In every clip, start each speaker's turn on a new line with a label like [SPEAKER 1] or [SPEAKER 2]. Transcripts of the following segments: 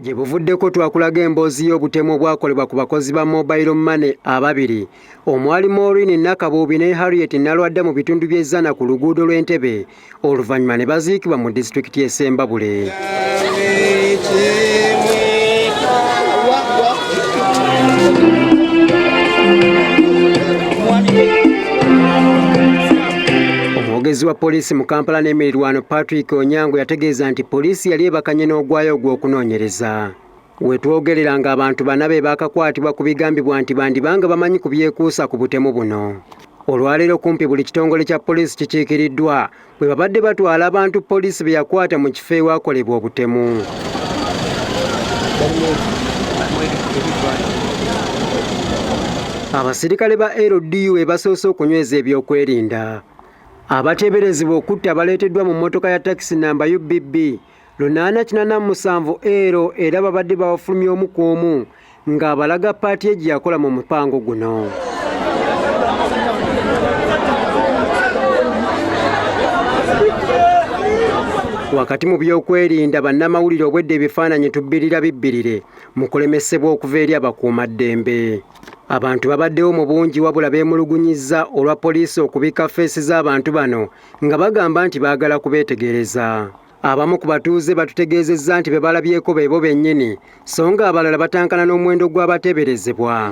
[SPEAKER 1] Gye buvuddeko twakulaga emboozi y'obutemu obwakolebwa ku bakozi ba mobile money ababiri omwali Maureen Nakabuubi ne Harriet Nalwadda mu bitundu by'e Zana ku luguudo lw'Entebbe oluvannyuma ne baziikibwa mu disitulikiti y'e Ssembabule. Omwogezi wa poliisi mu Kampala n'Emirirwano Patrick Onyango yategeeza nti poliisi yali ebakanye n'ogwayo ogw'okunoonyereza. Wetwogerera ng'abantu bana be baakakwatibwa ku bigambibwa nti bandibanga bamanyi ku byekuusa ku butemu buno. Olwaleero kumpi buli kitongole kya poliisi kikiikiriddwa bwe babadde batwala abantu poliisi be yakwata mu kifo ewaakolebwa obutemu. Abasirikale ba LDU basoose okunyweza ebyokwerinda. Abateeberezebwa okutta baleeteddwa mu mmotoka ya takisi namba UBB 887 era babadde bawafulumya omu ku omu ng'abalaga paati ye gye yakola mu mupango guno. Wakati mu byokwerinda bannamawulire obwedde ebifaananyi tubbirira bibbirire mu kulemesebwa okuva eri abakuumaddembe. Abantu babaddewo mu bungi wabula beemulugunyizza olwa poliisi okubika feesi z'abantu bano nga bagamba nti baagala kubeetegereza. Abamu ku batuuze batutegeezezza nti be balabyeko beebo bennyini so nga abalala batankana n'omuwendo gw'abateeberezebwa.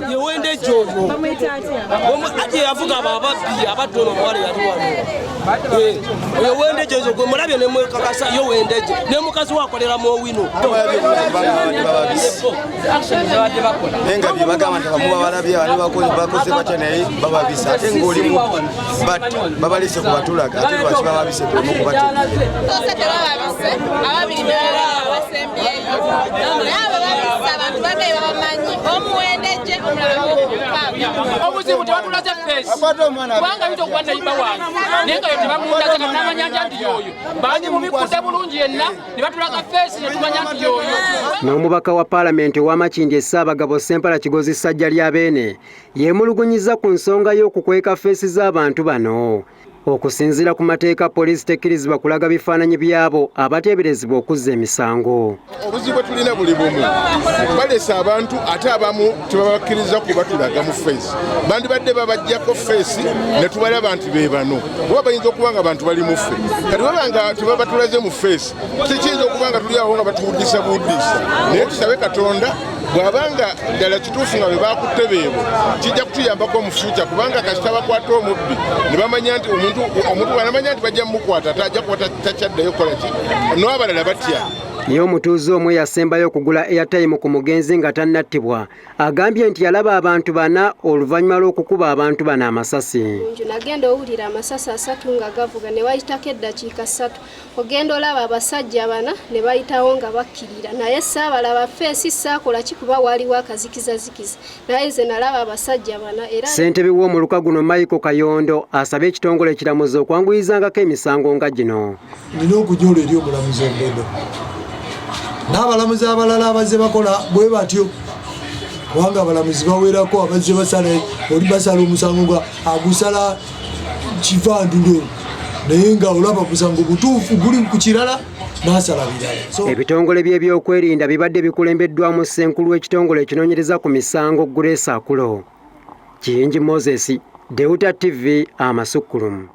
[SPEAKER 1] N'omubaka wa Paalamenti ow'Amakindye Ssaabagabo Ssempala Kigozi Ssajja lya Beene yeemulugunyiza ku nsonga y'okukweka feesi z'abantu bano. Okusinziira ku mateeka poliisi tekkirizibwa kulaga bifaananyi byabo abateeberezebwa okuzza emisango.
[SPEAKER 2] Obuzibu tulina buli bumu. Balesa abantu ate abamu tebabakkiriza kubatulaga mu feesi. Bandibadde babajjako feesi ne tubalaba nti be bano. Kuba bayinza okuba nga abantu bali mu ffe. Kati baba nga tebabatulaze mu feesi. Kiyinza okuba nga tuli awo nga batuwuddisa buwuddisa. Naye tusabe Katonda bw'abanga ddala kituufu nga be baakutte beebo kijja kutuyambako mu fuuca kubanga kasita bakwata omubbi ne bamanya nti omuntu bw'anamanya nti bajja mumukwata tajja kuba takyaddayo kukola ki n'abalala batya.
[SPEAKER 1] Naye omutuuze omwe yasembayo okugula airtime ku mugenzi nga tannattibwa agambye nti yalaba abantu bana oluvannyuma lw'okukuba abantu bano amasasi.
[SPEAKER 3] Nagenda owulira amasasi 3 nga gavuga ne wayitako eddakiika 3 ogenda olaba abasajja bana ne bayitawo nga bakkirira naye saabalaba feesi saakola kikuba waliwo akazikizazikiza naye ze nalaba abasajja bana era
[SPEAKER 1] ssentebe w'omuluka guno Michael Kayondo asabye ekitongole ekiramuzi okwanguyizangako emisango nga gino.
[SPEAKER 4] Nina okujoola eri omulamuzi Omulondo n'abalamuzi abalala abazze bakola bwe batyo kubanga abalamuzi bawerako abazze basala oli basala omusango nga agusala kivandulo naye nga olaba musango butuufu guli ku kirala n'asala birala.
[SPEAKER 1] Ebitongole by'ebyokwerinda bibadde bikulembeddwamu ssenkulu w'ekitongole ekinoonyereza ku misango Grace Akulo. Kiyingi Moses, Deuta TV, Amasukkulumu.